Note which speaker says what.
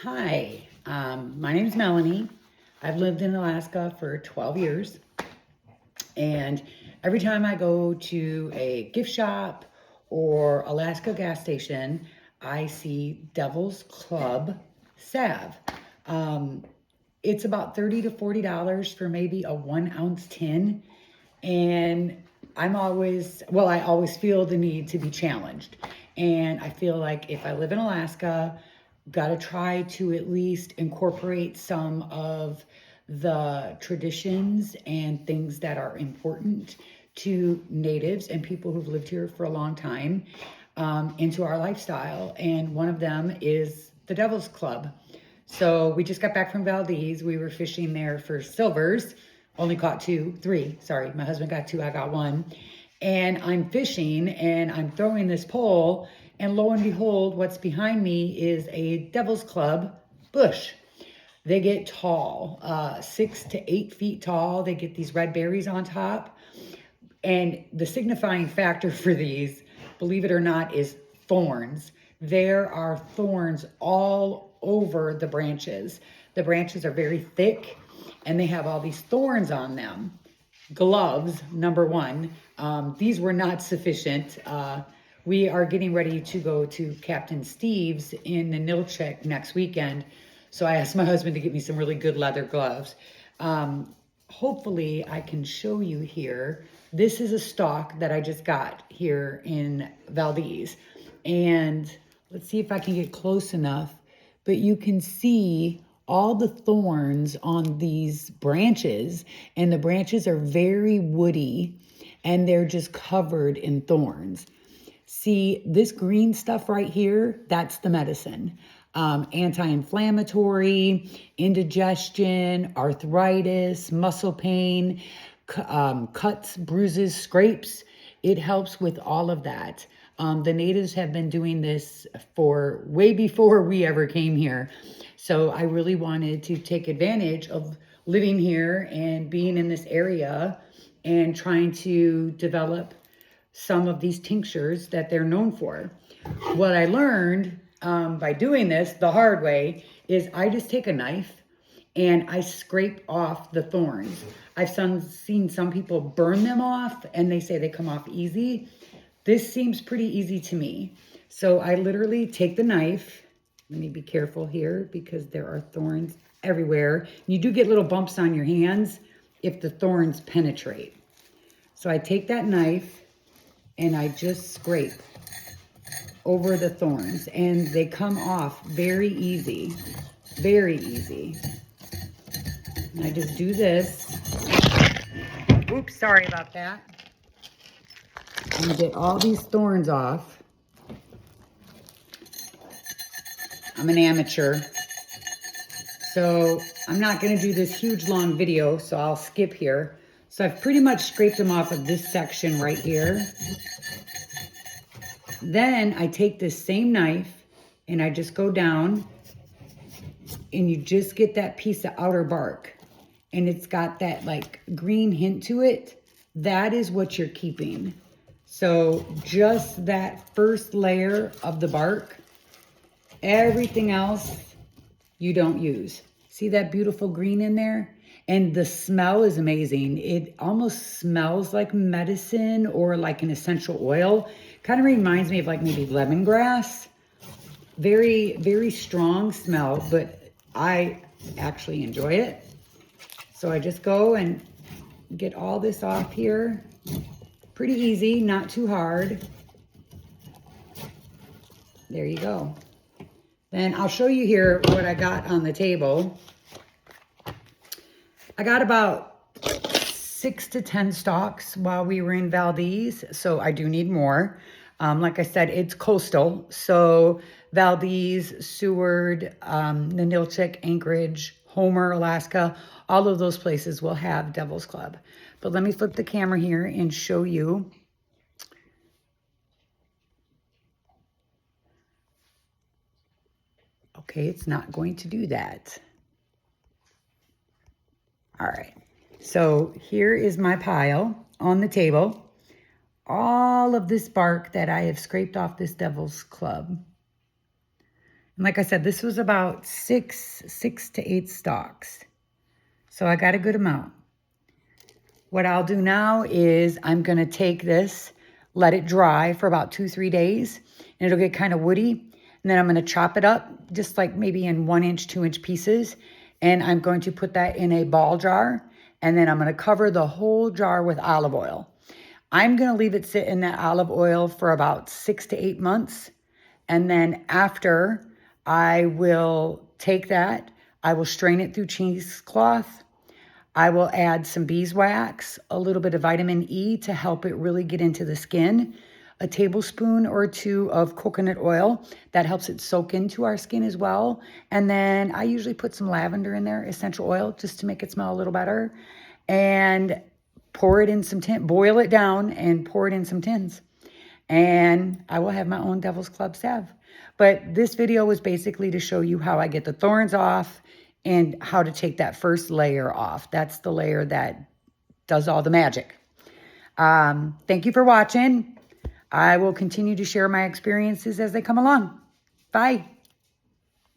Speaker 1: Hi, my name is Melanie. I've lived in Alaska for 12 years, and every time I go to a gift shop or Alaska gas station, I see Devil's Club salve. Um, it's about $30 to $40 for maybe a 1 ounce tin, and I always feel the need to be challenged. And I feel like if I live in Alaska, got to try to at least incorporate some of the traditions and things that are important to natives and people who've lived here for a long time into our lifestyle. And one of them is the Devil's Club. So we just got back from Valdez. We were fishing there for silvers. Only caught three. Sorry, my husband got two, I got one. And I'm fishing and I'm throwing this pole, and lo and behold, what's behind me is a Devil's Club bush. They get tall, 6 to 8 feet tall. They get these red berries on top. And the signifying factor for these, believe it or not, is thorns. There are thorns all over the branches. The branches are very thick and they have all these thorns on them. Gloves, number one. These were not sufficient. We are getting ready to go to Captain Steve's in the Nilchik next weekend. So I asked my husband to get me some really good leather gloves. Hopefully I can show you here. This is a stalk that I just got here in Valdez. And let's see if I can get close enough. But you can see all the thorns on these branches, and the branches are very woody and they're just covered in thorns. See, this green stuff right here, that's the medicine. Anti-inflammatory, indigestion, arthritis, muscle pain, cuts, bruises, scrapes. It helps with all of that. The natives have been doing this for way before we ever came here. So I really wanted to take advantage of living here and being in this area and trying to develop some of these tinctures that they're known for. What I learned by doing this the hard way is I just take a knife and I scrape off the thorns. I've seen some people burn them off and they say they come off easy. This seems pretty easy to me. So I literally take the knife. Let me be careful here because there are thorns everywhere. You do get little bumps on your hands if the thorns penetrate. So I take that knife and I just scrape over the thorns, and they come off very easy, very easy. And I just do this. Oops, sorry about that. And get all these thorns off. I'm an amateur, so I'm not going to do this huge long video, so I'll skip here. So I've pretty much scraped them off of this section right here. Then I take this same knife and I just go down, and you just get that piece of outer bark, and it's got that like green hint to it. That is what you're keeping. So just that first layer of the bark, everything else you don't use. See that beautiful green in there? And the smell is amazing. It almost smells like medicine or like an essential oil. Kind of reminds me of like maybe lemongrass. Very, very strong smell, but I actually enjoy it. So I just go and get all this off here. Pretty easy, not too hard. There you go. Then I'll show you here what I got on the table. I got about 6 to 10 stalks while we were in Valdez, so I do need more. Like I said, it's coastal, so Valdez, Seward, Ninilchik, Anchorage, Homer, Alaska, all of those places will have Devil's Club. But let me flip the camera here and show you. Okay, it's not going to do that. All right, so here is my pile on the table. All of this bark that I have scraped off this Devil's Club. And like I said, this was about six to 8 stalks. So I got a good amount. What I'll do now is I'm going to take this, let it dry for about 2-3 days, and it'll get kind of woody. And then I'm going to chop it up just like maybe in 1-inch, 2-inch pieces. And I'm going to put that in a ball jar. And then I'm going to cover the whole jar with olive oil. I'm going to leave it sit in that olive oil for about 6 to 8 months. And then after, I will take that, I will strain it through cheesecloth. I will add some beeswax, a little bit of vitamin E to help it really get into the skin, a tablespoon or 2 of coconut oil. That helps it soak into our skin as well. And then I usually put some lavender in there, essential oil, just to make it smell a little better. And pour it in some tin, boil it down and pour it in some tins. And I will have my own Devil's Club salve. But this video was basically to show you how I get the thorns off and how to take that first layer off. That's the layer that does all the magic. Thank you for watching. I will continue to share my experiences as they come along. Bye.